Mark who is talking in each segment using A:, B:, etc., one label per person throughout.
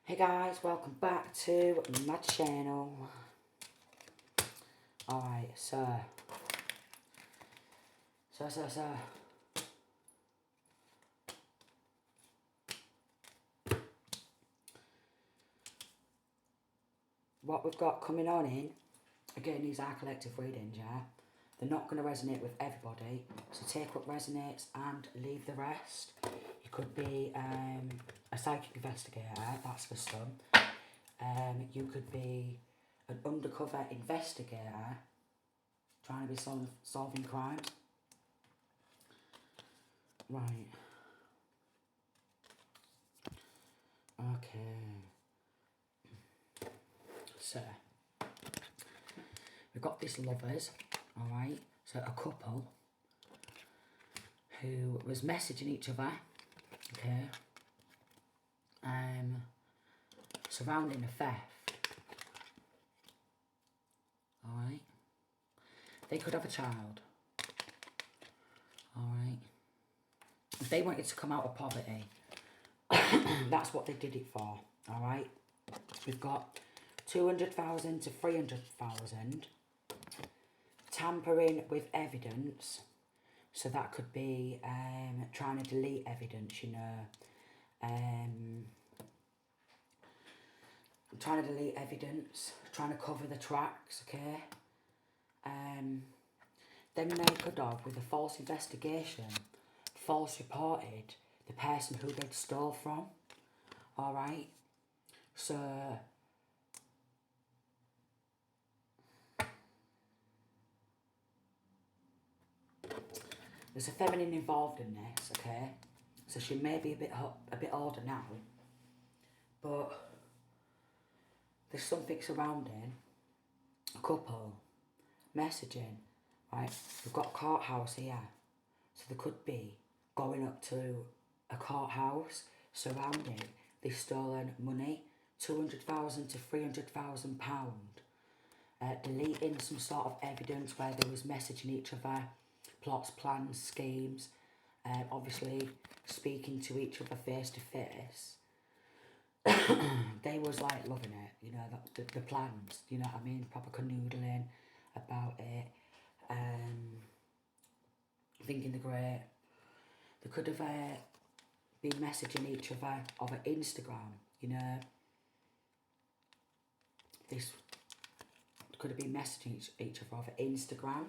A: Hey guys, welcome back to my channel. Alright, so. What we've got coming on in, again, these are collective readings, yeah? They're not going to resonate with everybody, so take what resonates and leave the rest. You could be a psychic investigator, that's for some. You could be an undercover investigator trying to be solving crime. Right. Okay. So, we've got this lovers, alright? So, a couple who was messaging each other, okay? Surrounding a theft. Alright? They could have a child. Alright? If they wanted to come out of poverty, that's what they did it for. Alright? We've got 200,000 to 300,000. Tampering with evidence. So that could be trying to delete evidence, you know. Trying to delete evidence, trying to cover the tracks, okay? Then they could have, with a false investigation, false reported the person who they'd stole from, alright? So, there's a feminine involved in this, okay? So she may be a bit older now, but there's something surrounding a couple messaging, right? We've got a courthouse here, so there could be going up to a courthouse surrounding this stolen money, 200,000 to 300,000 pound, deleting some sort of evidence where they was messaging each other, plots, plans, schemes, obviously speaking to each other face to face. They was like loving it, you know, the plans, you know what I mean, proper canoodling about it, thinking they're great. They could have been messaging each other over Instagram, you know. This could have been messaging each other over Instagram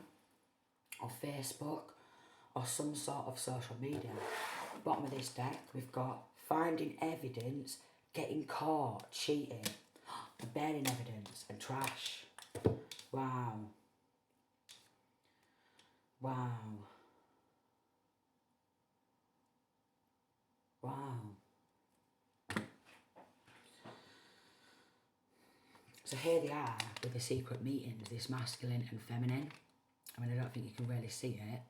A: or Facebook or some sort of social media. Bottom of this deck, we've got finding evidence, getting caught, cheating, bearing evidence and trash. Wow. Wow. Wow. So here they are with the secret meetings, this masculine and feminine. I mean, I don't think you can really see it,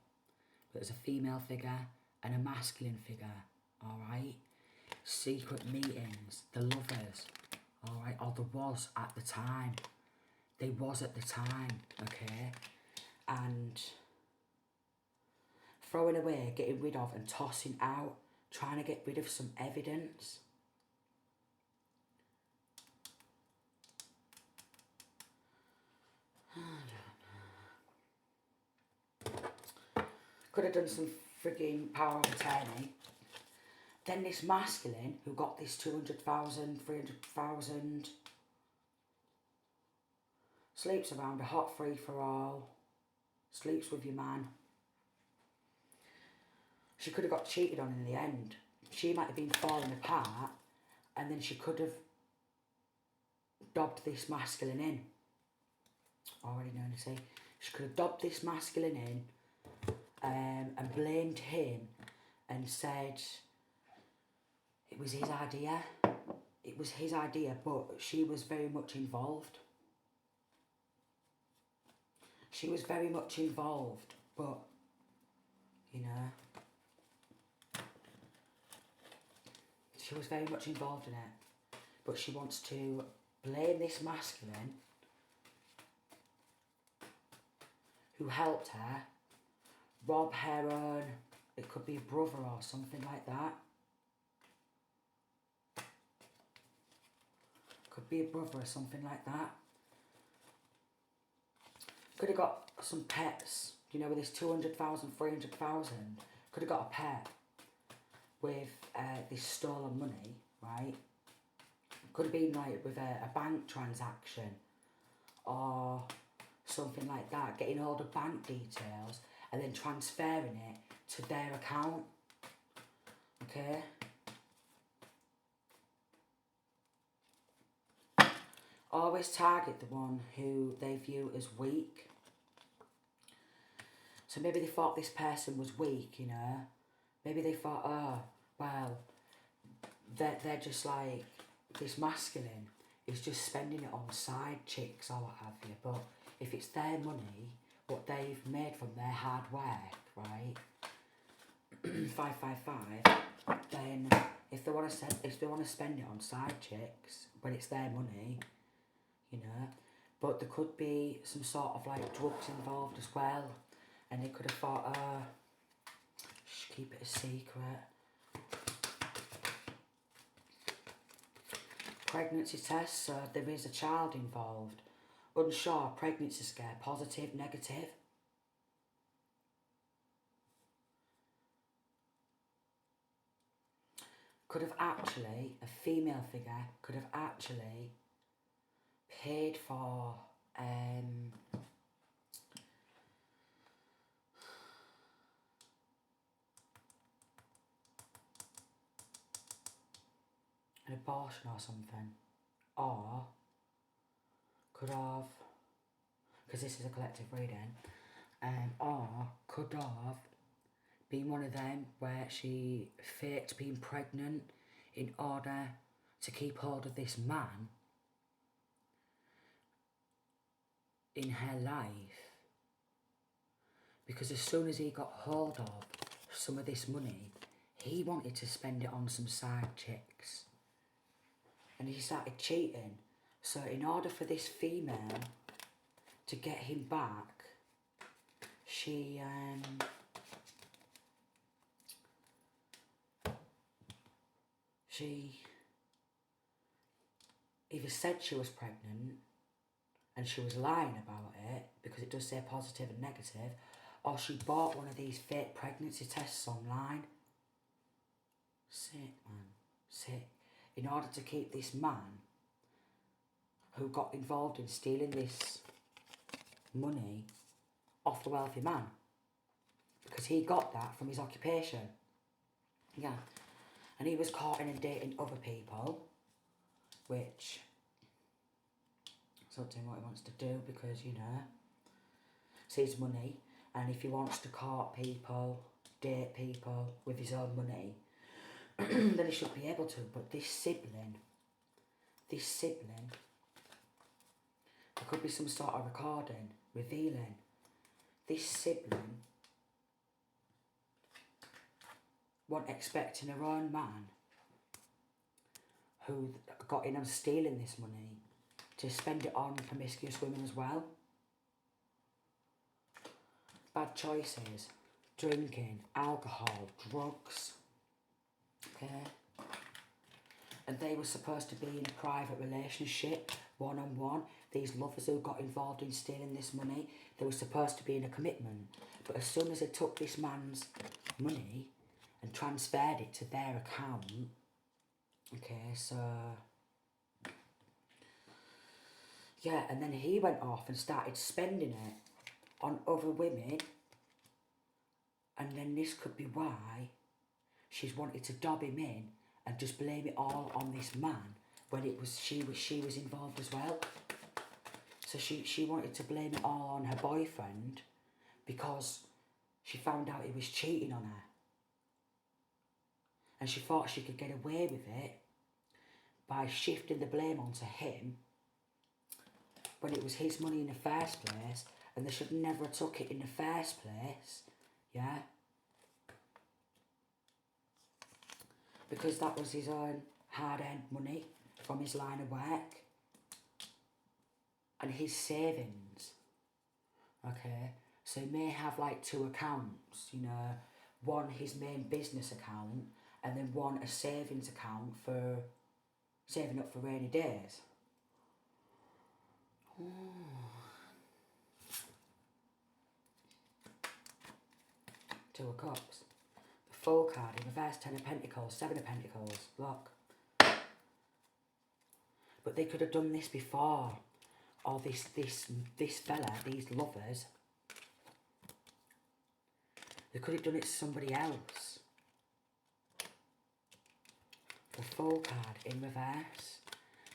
A: but there's a female figure and a masculine figure, alright? Secret meetings, the lovers, alright? Or there was at the time. They was at the time, okay? And throwing away, getting rid of and tossing out, trying to get rid of some evidence. Could have done some frigging power of attorney. Then this masculine who got this 200,000, 300,000, sleeps around a hot free for all, sleeps with your man. She could have got cheated on in the end. She might have been falling apart, and then she could have dobbed this masculine in. Already known to say. She could have dobbed this masculine in and blamed him and said it was his idea. It was his idea, but she was very much involved. She was very much involved, but, you know, she was very much involved in it. But she wants to blame this masculine who helped her rob her own, it could be a brother or something like that. could be a brother or something like that. Could have got some pets, you know, with this 200,000, 300,000. Could have got a pet with this stolen money, right? Could have been like with a bank transaction or something like that, getting all the bank details and then transferring it to their account, okay? Always target the one who they view as weak. So maybe they thought this person was weak, you know? Maybe they thought, oh, well, they're just like, this masculine is just spending it on side chicks or what have you. But if it's their money, what they've made from their hard work, right? 555. Then if they want to spend it on side chicks when it's their money, you know. But there could be some sort of like drugs involved as well, and they could have thought, just keep it a secret. Pregnancy test, so there is a child involved. Unsure, pregnancy scare, positive, negative. Could have actually, a female figure could have actually paid for an abortion or something, or could have, because this is a collective reading, or could have been one of them where she faked being pregnant in order to keep hold of this man in her life, because as soon as he got hold of some of this money, he wanted to spend it on some side chicks. And he started cheating. So in order for this female to get him back, she either said she was pregnant and she was lying about it, because it does say positive and negative, or she bought one of these fake pregnancy tests online. Sick, man. Sick. In order to keep this man who got involved in stealing this money off the wealthy man, because he got that from his occupation. Yeah. And he was caught in and dating other people, which is up to him what he wants to do, because, you know, it's his money, and if he wants to court people, date people with his own money, then he should be able to. But this sibling, there could be some sort of recording revealing this sibling wasn't expecting her own man who got in on stealing this money to spend it on promiscuous women as well. Bad choices, drinking, alcohol, drugs, okay? And they were supposed to be in a private relationship, one-on-one. These lovers who got involved in stealing this money, they were supposed to be in a commitment. But as soon as they took this man's money and transferred it to their account, okay, so yeah, and then he went off and started spending it on other women, and then this could be why she's wanted to dob him in and just blame it all on this man when it was she was involved as well. So she wanted to blame it all on her boyfriend because she found out he was cheating on her. And she thought she could get away with it by shifting the blame onto him when it was his money in the first place, and they should never have took it in the first place, yeah? Because that was his own hard-earned money from his line of work and his savings, okay? So he may have like two accounts, you know, one his main business account and then one a savings account for saving up for rainy days, Two of Cups. The Fool card in reverse, Ten of Pentacles, Seven of Pentacles. Look. But they could have done this before. Or this fella, these lovers, they could have done it to somebody else. The Fool card in reverse.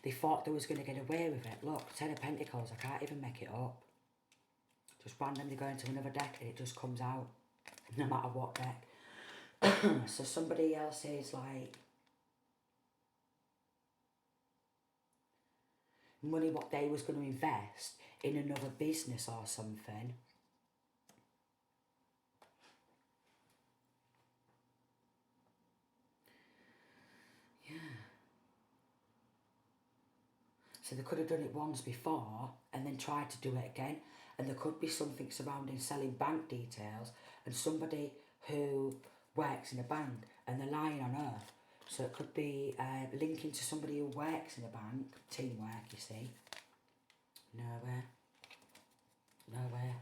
A: They thought they was going to get away with it. Look, Ten of Pentacles, I can't even make it up. Just randomly go into another deck and it just comes out. No matter what deck. So somebody else is like... money what they was going to invest in another business or something. Yeah. So they could have done it once before and then tried to do it again. And there could be something surrounding selling bank details and somebody who works in a bank and they're lying on earth. So it could be linking to somebody who works in a bank. Teamwork, you see. Nowhere. Nowhere.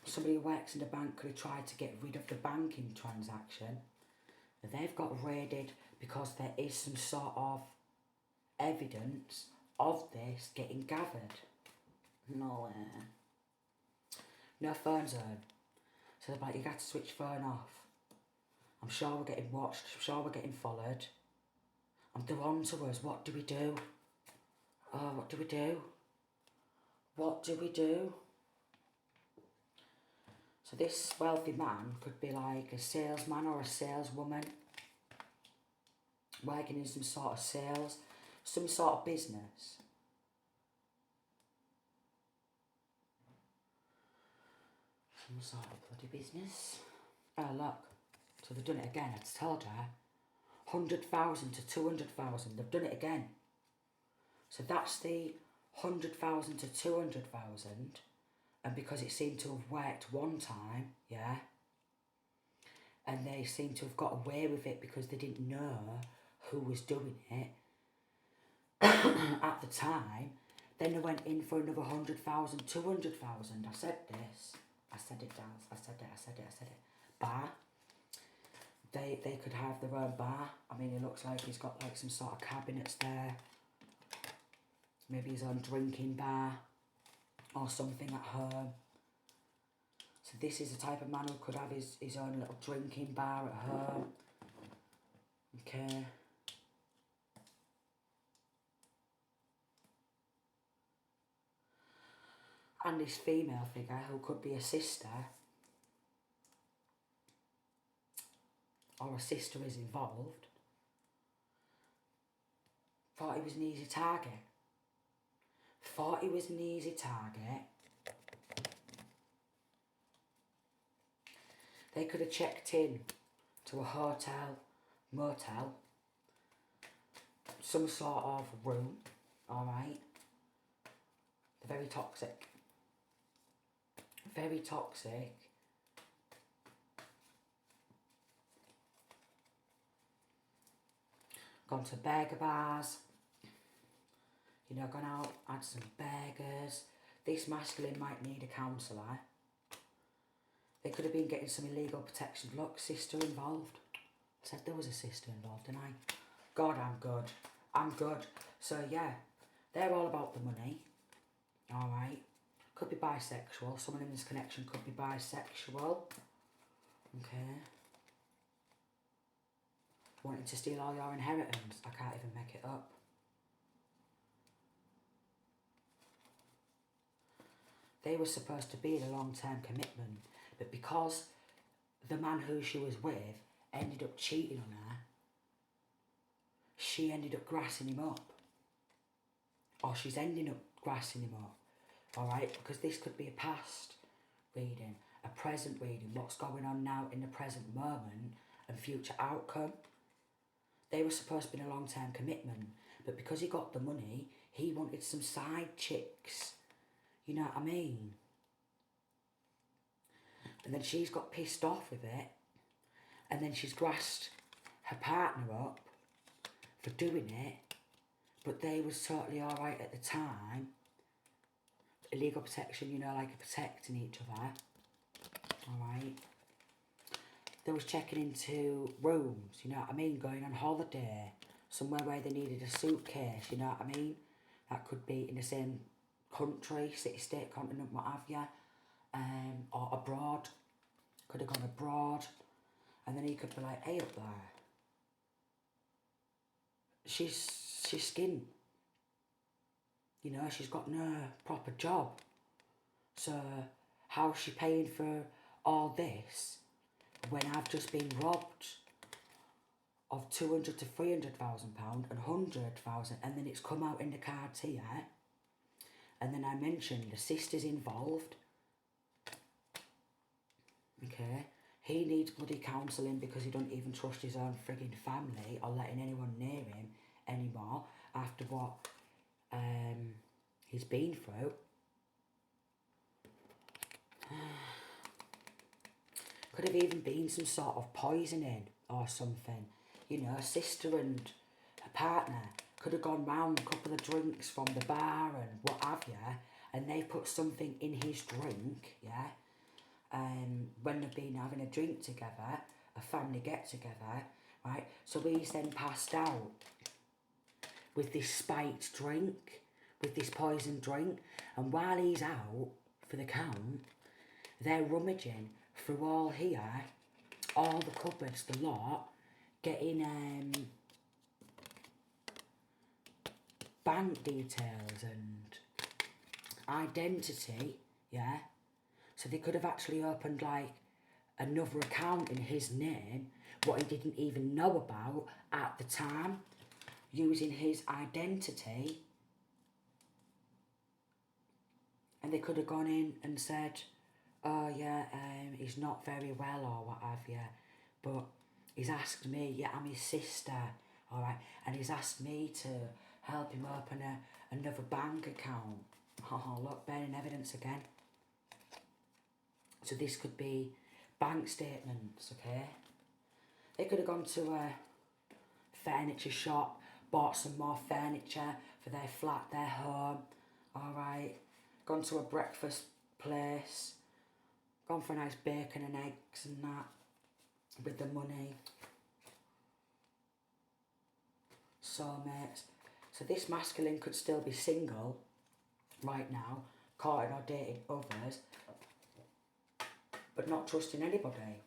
A: Somebody who works in a bank could have tried to get rid of the banking transaction. They've got raided because there is some sort of evidence of this getting gathered. Nowhere. No phone zone. So they're like, you got to switch phone off. I'm sure we're getting watched. I'm sure we're getting followed. They're on to us. What do we do? Oh, what do we do? What do we do? So this wealthy man could be like a salesman or a saleswoman. Working in some sort of sales. Some sort of business. Some sort of bloody business. Oh, look. So they've done it again. I told her. 100,000 to 200,000. They've done it again. So that's the 100,000 to 200,000. And because it seemed to have worked one time, yeah. And they seem to have got away with it because they didn't know who was doing it at the time. Then they went in for another 100,000, 200,000. I said this. I said it, Daz. I said it. Bar. They could have their own bar. I mean, it looks like he's got like some sort of cabinets there. Maybe his own drinking bar or something at home. So this is the type of man who could have his own little drinking bar at home. Okay. And this female figure who could be a sister. Or a sister is involved. Thought he was an easy target. Thought he was an easy target. They could have checked in to a hotel, motel, some sort of room, alright? They're very toxic. Very toxic. Gone to burger bars. You know, gone out, had some burgers. This masculine might need a counsellor. They could have been getting some illegal protection. Look, sister involved. I said there was a sister involved, didn't I? God, I'm good. I'm good. So, yeah, they're all about the money. Alright. Could be bisexual. Someone in this connection could be bisexual. Okay. Wanting to steal all your inheritance. I can't even make it up. They were supposed to be in a long-term commitment, but because the man who she was with ended up cheating on her, she ended up grassing him up. Or she's ending up grassing him up. Alright, because this could be a past reading, a present reading, what's going on now in the present moment and future outcome. They were supposed to be in a long-term commitment, but because he got the money, he wanted some side chicks. You know what I mean? And then she's got pissed off with it, and then she's grassed her partner up for doing it, but they was totally alright at the time. Illegal protection, you know, like protecting each other. Alright. They was checking into rooms, you know what I mean, going on holiday, somewhere where they needed a suitcase, you know what I mean. That could be in the same country, city, state, continent, what have you, or abroad. Could have gone abroad, and then he could be like, hey, up there, she's skint, you know, she's got no proper job, so how's she paying for all this when I've just been robbed of 200 to 300,000 pound and 100,000, and then it's come out in the cards here, and then I mentioned the sister's involved. Okay, he needs bloody counselling because he don't even trust his own frigging family or letting anyone near him anymore after what he's been through. Could have even been some sort of poisoning or something. You know, a sister and a partner could have gone round a couple of drinks from the bar and what have you, and they put something in his drink, yeah, when they've been having a drink together, a family get-together, right? So he's then passed out with this spiked drink, with this poisoned drink, and while he's out for the count, they're rummaging through all here, all the cupboards, the lot, getting bank details and identity, yeah? So they could have actually opened like another account in his name, what he didn't even know about at the time, using his identity. And they could have gone in and said, oh yeah, he's not very well or what have you, but he's asked me, yeah, I'm his sister, alright, and he's asked me to help him open another bank account. Oh, look, bearing evidence again. So this could be bank statements, okay? They could have gone to a furniture shop, bought some more furniture for their flat, their home, alright? Gone to a breakfast place, gone for a nice bacon and eggs and that, with the money. Soulmates. So this masculine could still be single right now, courting or dating others, but not trusting anybody.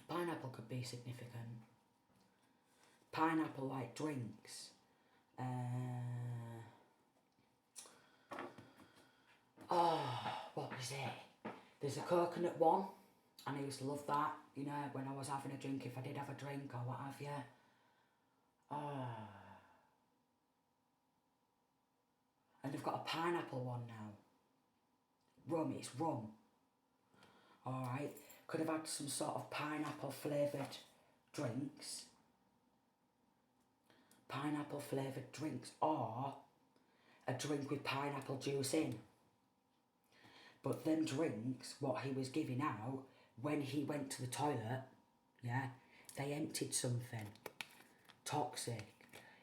A: Pineapple could be significant. Pineapple like drinks. What was it? There's a coconut one, and I used to love that, you know, when I was having a drink, if I did have a drink or what have you. And they've got a pineapple one now. Rum, it's rum. Alright, could have had some sort of pineapple flavoured drinks. Pineapple flavoured drinks, or a drink with pineapple juice in. But them drinks, what he was giving out, when he went to the toilet, yeah, they emptied something toxic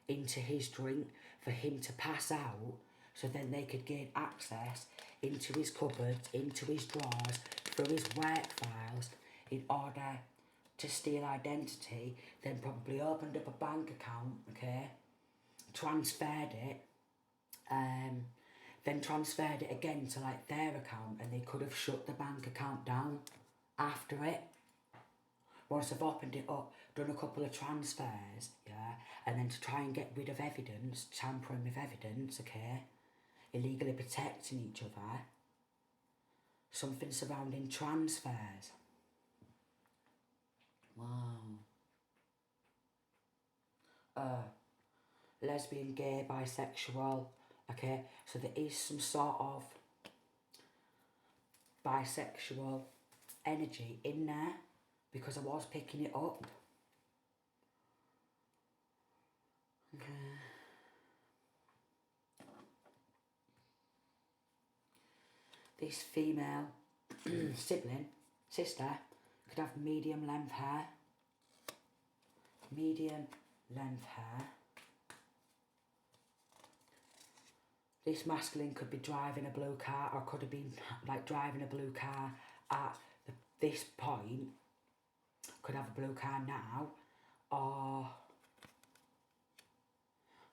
A: into his drink for him to pass out, so then they could gain access into his cupboards, into his drawers, through his work files, in order to steal identity, then probably opened up a bank account, okay, transferred it, then transferred it again to like their account, and they could have shut the bank account down after it. Once they've opened it up, done a couple of transfers, yeah, and then to try and get rid of evidence, tampering with evidence, okay, illegally protecting each other, something surrounding transfers. Wow. Lesbian, gay, bisexual, okay, so there is some sort of bisexual energy in there, because I was picking it up. Okay. This female sister, could have medium length hair. Medium length hair. this masculine could be driving a blue car, or could have been like driving a blue car at this point, could have a blue car now, or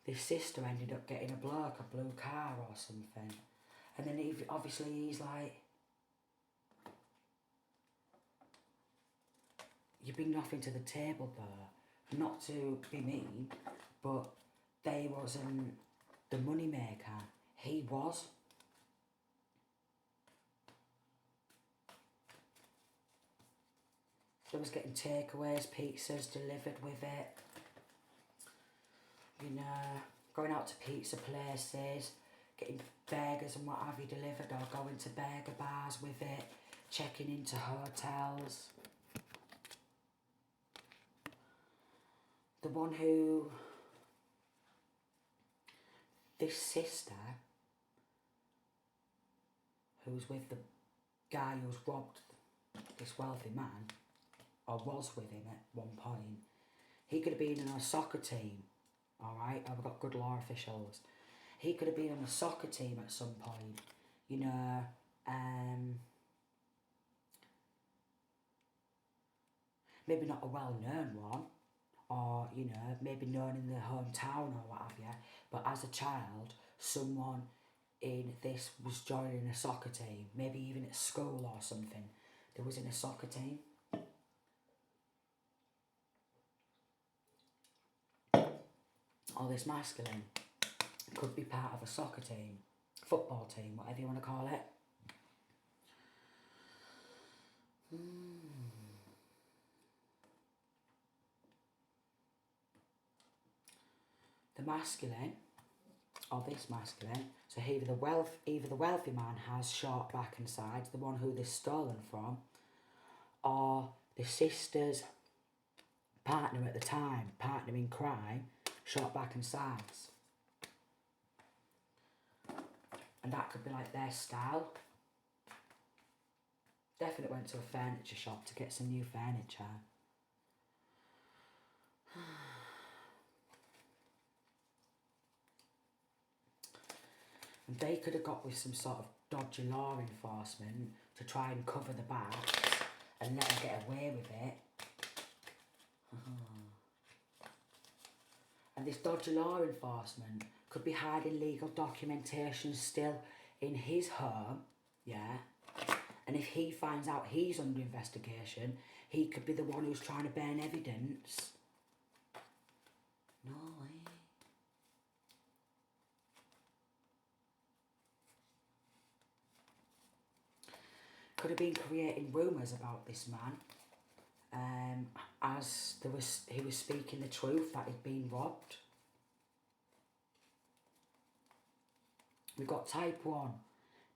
A: this sister ended up getting a bloke a blue car or something. And then obviously he's like, you bring nothing to the table there. Not to be mean, but they wasn't the money maker. He was. They was getting takeaways, pizzas delivered with it. You know, going out to pizza places, getting burgers and what have you delivered, or going to burger bars with it, checking into hotels. The one who, this sister, who was with the guy who's robbed this wealthy man, or was with him at one point, he could have been in a soccer team, alright? I've got good law officials. He could have been on a soccer team at some point, you know, maybe not a well-known one, or, you know, maybe known in the hometown or what have you, but as a child, someone in this was joining a soccer team, maybe even at school or something, they was in a soccer team. Or this masculine could be part of a soccer team, football team, whatever you want to call it. The masculine, or this masculine, so either the wealthy man has short back and sides, the one who they're stolen from, or the sister's partner at the time, partner in crime, short back and sides. And that could be like their style. Definitely went to a furniture shop to get some new furniture. And they could have got with some sort of dodgy law enforcement to try and cover the backs and let them get away with it. And this dodgy law enforcement could be hiding legal documentation still in his home, yeah? And if he finds out he's under investigation, he could be the one who's trying to burn evidence. No way. Could have been creating rumours about this man, as he was speaking the truth that he'd been robbed. We've got type 1,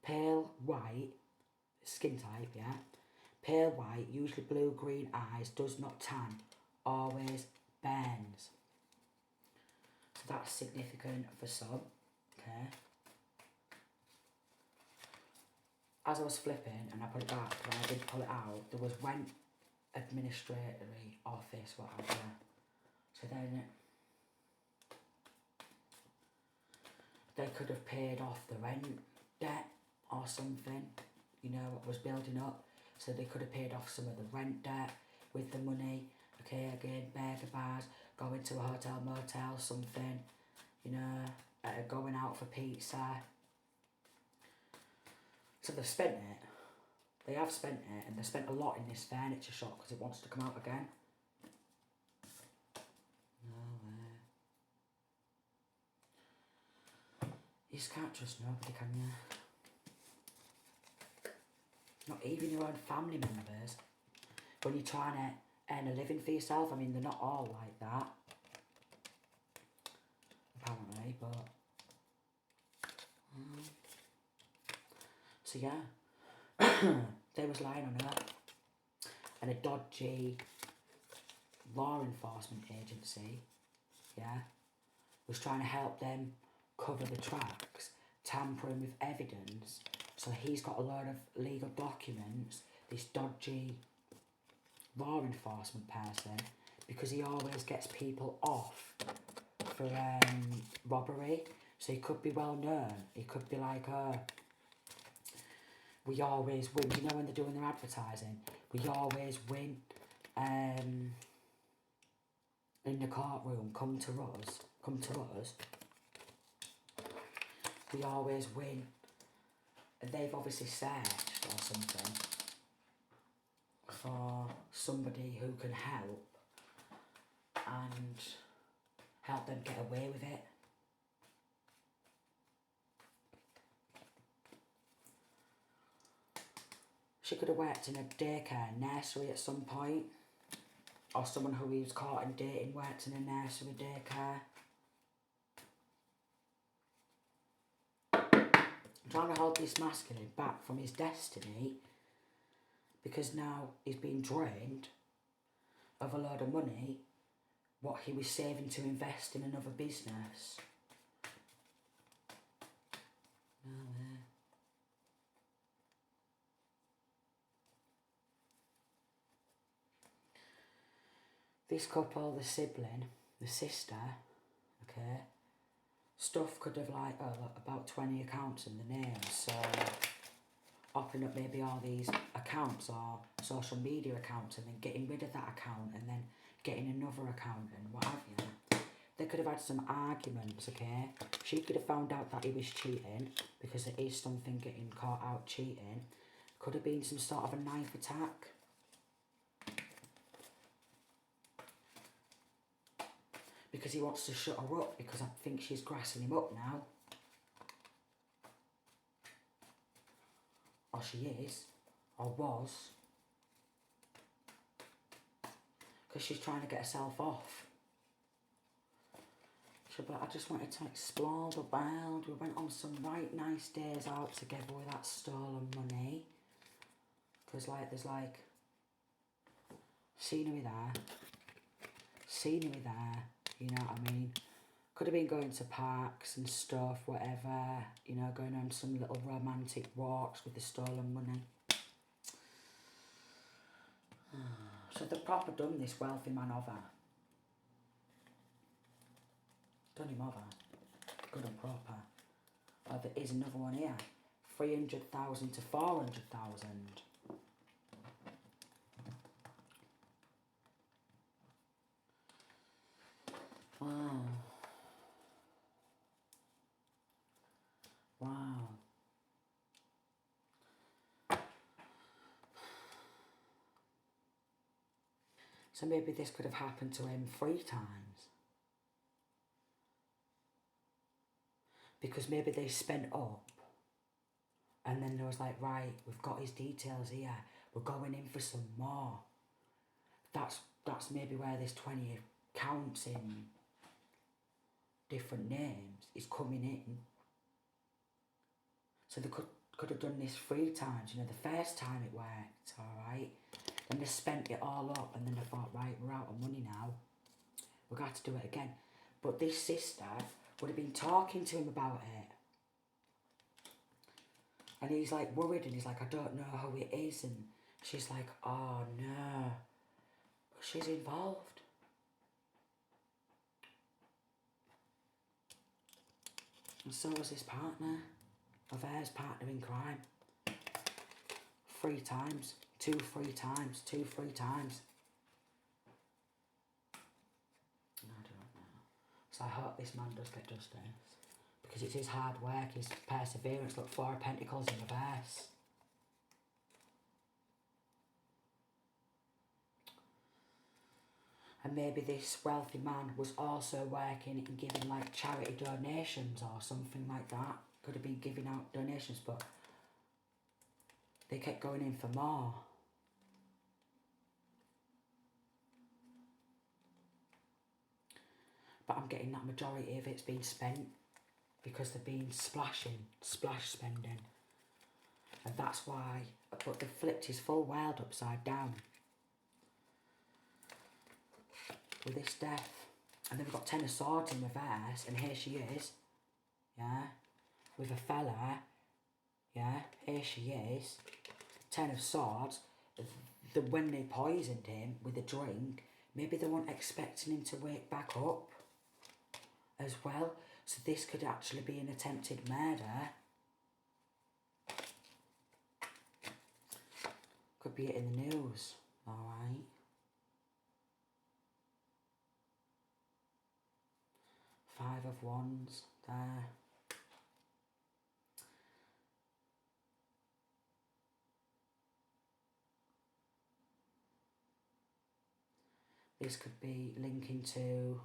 A: pale white, skin type, yeah? Pale white, usually blue-green eyes, does not tan, always burns. So that's significant for some, okay? As I was flipping and I put it back, when I did pull it out, there was went administratory office, whatever. So then they could have paid off the rent debt or something, you know, what was building up. So they could have paid off some of the rent debt with the money. Okay, again, burger bars, going to a hotel, motel, something, you know, going out for pizza. So they've spent it. They have spent it, and they spent a lot in this furniture shop because it wants to come out again. No way. You just can't trust nobody, can you? Not even your own family members. When you're trying to earn a living for yourself, I mean, they're not all like that. Apparently, but... So yeah, they was lying on her, and a dodgy law enforcement agency, yeah, was trying to help them cover the tracks, tampering with evidence. So he's got a lot of legal documents, this dodgy law enforcement person, because he always gets people off for robbery. So he could be well known. He could be like, we always win. You know when they're doing their advertising? We always win. In the courtroom, come to us. We always win. And they've obviously searched or something for somebody who can help and help them get away with it. She could have worked in a daycare nursery at some point, or someone who he was caught in dating worked in a nursery daycare. I'm trying to hold this masculine back from his destiny because now he's been drained of a load of money, what he was saving to invest in another business. This couple, the sibling, the sister, okay, stuff could have like, about 20 accounts in the name, so opening up maybe all these accounts or social media accounts and then getting rid of that account and then getting another account and what have you. They could have had some arguments, okay? She could have found out that he was cheating because there is something getting caught out cheating. Could have been some sort of a knife attack. Because he wants to shut her up because I think she's grassing him up now. Or she is, or was. Because she's trying to get herself off. But I just wanted to explore the world. We went on some right nice days out together with that stolen money. Because like, there's like scenery there, you know what I mean? Could have been going to parks and stuff, whatever, you know, going on some little romantic walks with the stolen money. So they've proper done this wealthy man over. Done him over. Good and proper. Oh, there is another one here. 300,000 to 400,000. Wow. Wow. So maybe this could have happened to him 3 times. Because maybe they spent up and then there was like, right, we've got his details here, we're going in for some more. That's maybe where this 20 accounts in different names is coming in. So they could have done this 3 times. You know, the first time it worked, alright. Then they spent it all up and then they thought, right, we're out of money now. We're going to have to do it again. But this sister would have been talking to him about it. And he's like worried and he's like, I don't know how it is. And she's like, oh no. But she's involved. And so was his partner of hers, partner in crime. 3 times. 2, 3 times. 2, 3 times. So I hope this man does get justice. Because it's his hard work, his perseverance. Look, 4 of Pentacles in reverse. And maybe this wealthy man was also working and giving like charity donations or something like that. Could have been giving out donations, but they kept going in for more. But I'm getting that majority of it's been spent because they've been splash spending. And that's why, but they've flipped his full world upside down. With this death. And then we've got 10 of Swords in reverse, and here she is. Yeah. With a fella. Yeah. Here she is. 10 of Swords. When they poisoned him with a drink, maybe they weren't expecting him to wake back up as well. So this could actually be an attempted murder. Could be it in the news, alright. Five of Wands there. This could be linking to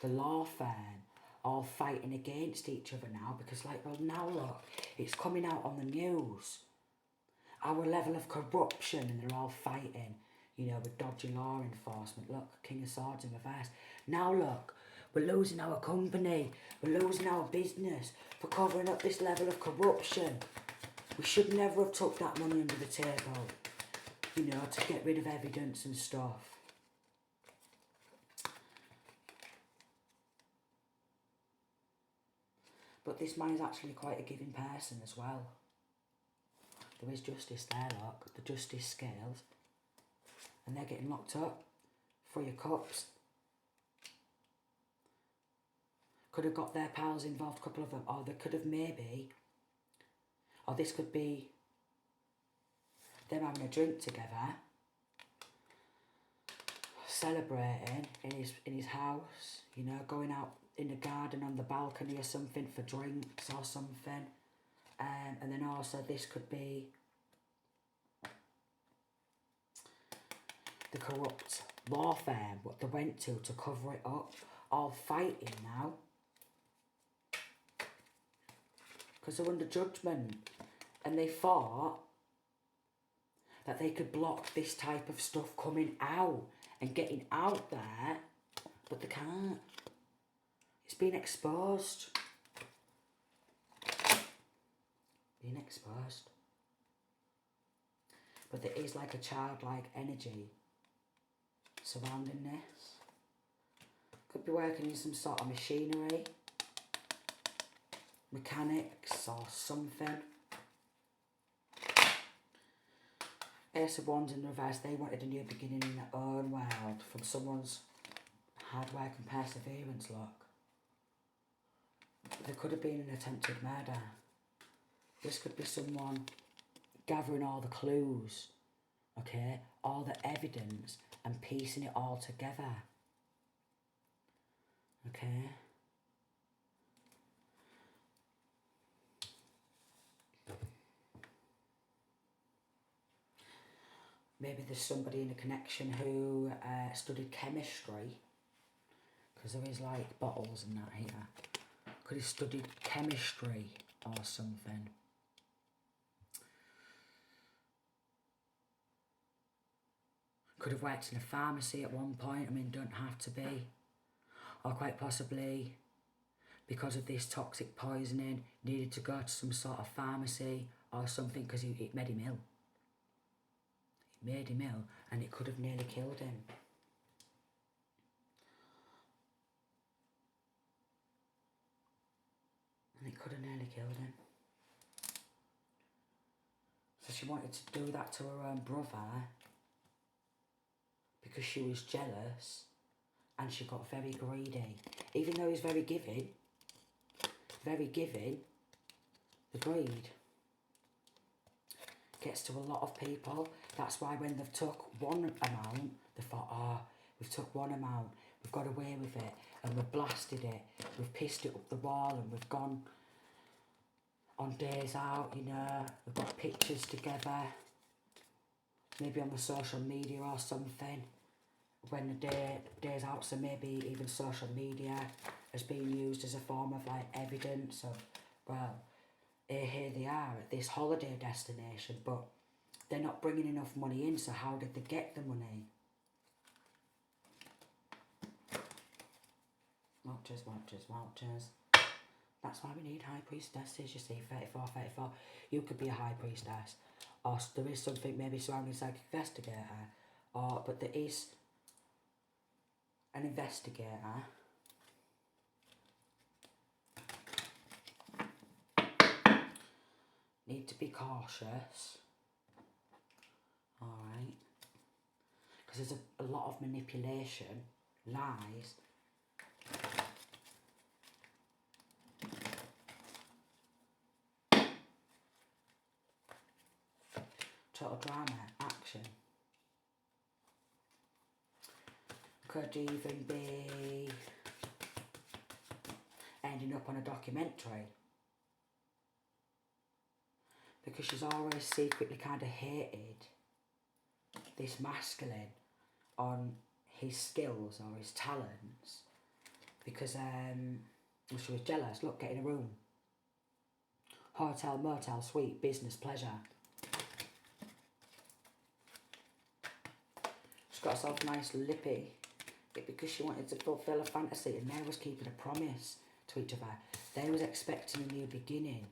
A: the law firm, all fighting against each other now, because like, well now look, it's coming out on the news. Our level of corruption, and they're all fighting, you know, with dodgy law enforcement. Look, King of Swords in reverse. Now look, we're losing our company, we're losing our business for covering up this level of corruption. We should never have took that money under the table, you know, to get rid of evidence and stuff. But this man is actually quite a giving person as well. There is justice there, look, the justice scales. And they're getting locked up. 3 of Cups. Could have got their pals involved, a couple of them. Or they could have maybe... Or this could be them having a drink together. Celebrating in his house. You know, going out in the garden on the balcony or something for drinks or something. And then also this could be the corrupt law firm, what they went to cover it up, all fighting now. Because they're under judgment. And they thought that they could block this type of stuff coming out and getting out there, but they can't. It's been exposed. Being exposed. But there is like a childlike energy surrounding this. Could be working in some sort of machinery, mechanics or something. Ace of Wands in reverse, they wanted a new beginning in their own world from someone's hard work and perseverance, look. There could have been an attempted murder. This could be someone gathering all the clues, okay, all the evidence and piecing it all together, okay. Maybe there's somebody in a connection who studied chemistry, because there is like bottles and that here. Could have studied chemistry or something. Could have worked in a pharmacy at one point, I mean, don't have to be. Or quite possibly, because of this toxic poisoning, needed to go to some sort of pharmacy or something, because it made him ill. It made him ill, and it could have nearly killed him. And it could have nearly killed him. So she wanted to do that to her own brother because she was jealous and she got very greedy. Even though he's very giving, the greed gets to a lot of people. That's why when they've took one amount, they thought, oh, we've took one amount, we've got away with it, and we've blasted it, we've pissed it up the wall, and we've gone on days out, you know, we've got pictures together, maybe on the social media or something, when the day's out, so maybe even social media has been used as a form of like evidence of, well, here they are at this holiday destination, but they're not bringing enough money in, so how did they get the money? Watchers, watchers, watchers. That's why we need high priestesses, you see, 34, 34. You could be a high priestess, or there is something maybe surrounding psychic investigator, or, but there is an investigator. Need to be cautious, alright, because there's a lot of manipulation, lies, total drama, action. Could even be ending up on a documentary. Because she's always secretly kind of hated this masculine on his skills or his talents. Because she was jealous. Look, get in a room. Hotel, motel, suite, business, pleasure. She's got herself nice lippy. Because she wanted to fulfill a fantasy, and they was keeping a promise to each other. They was expecting a new beginning.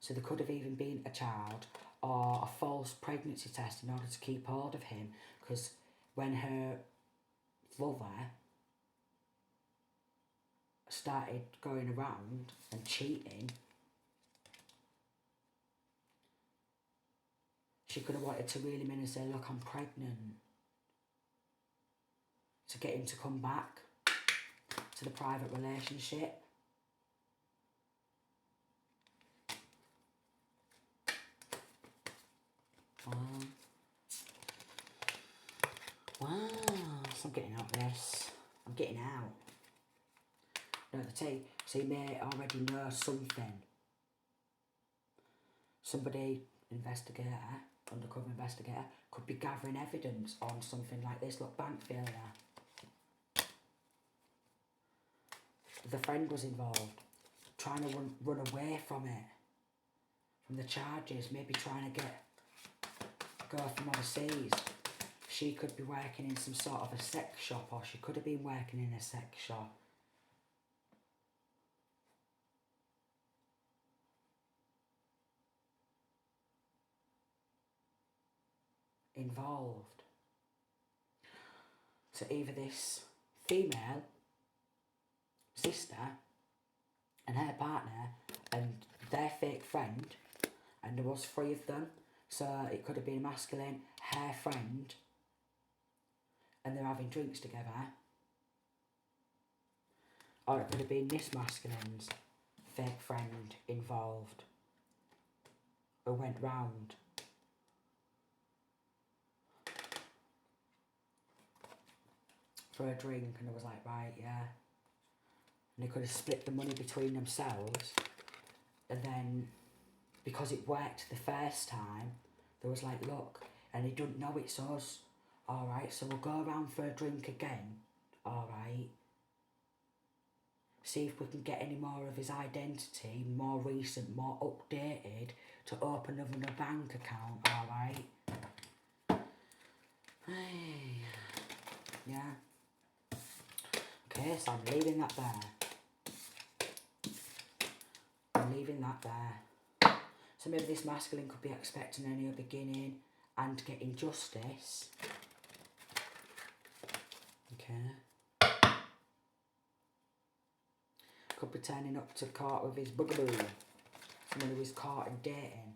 A: So there could have even been a child or a false pregnancy test in order to keep hold of him. Because when her lover started going around and cheating, she could have wanted to reel him in and say, look, I'm pregnant. To get him to come back to the private relationship. Wow, so I'm getting out of this. I'm getting out. No, so you may already know something. Somebody, investigator, undercover investigator, could be gathering evidence on something like this. Look, bank failure. The friend was involved, trying to run away from it, from the charges, maybe trying to go from overseas. She could be working in some sort of a sex shop, or she could have been working in a sex shop. Involved. So either this female sister and her partner and their fake friend, and there was 3 of them, so it could have been masculine, her friend, and they're having drinks together, or it could have been this masculine's fake friend involved, who went round. For a drink, and I was like, right, yeah. And they could have split the money between themselves, and then because it worked the first time, there was like, look, and he don't know it's us. Alright, so we'll go around for a drink again. Alright. See if we can get any more of his identity, more recent, more updated, to open another bank account. Alright. Yeah. Okay, so I'm leaving that there. I'm leaving that there. So maybe this masculine could be expecting a new beginning and getting justice. Okay. Could be turning up to court with his bugaboo. Someone who is caught and dating.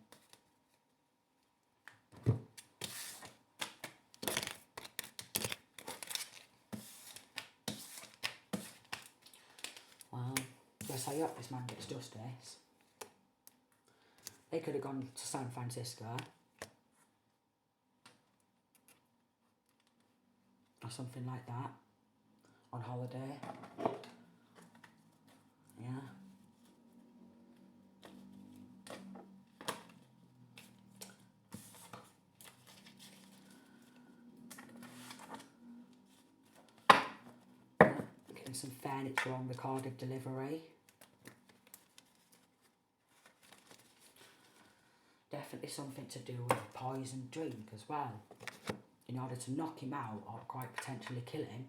A: Well, yes, I hope this man gets justice. They could have gone to San Francisco. Or something like that. On holiday. Yeah. Getting some furniture on recorded delivery. Definitely something to do with a poison drink as well. In order to knock him out or quite potentially kill him.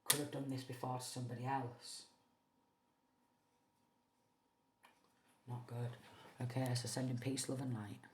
A: Could have done this before to somebody else. Not good. Okay, so sending peace, love and light.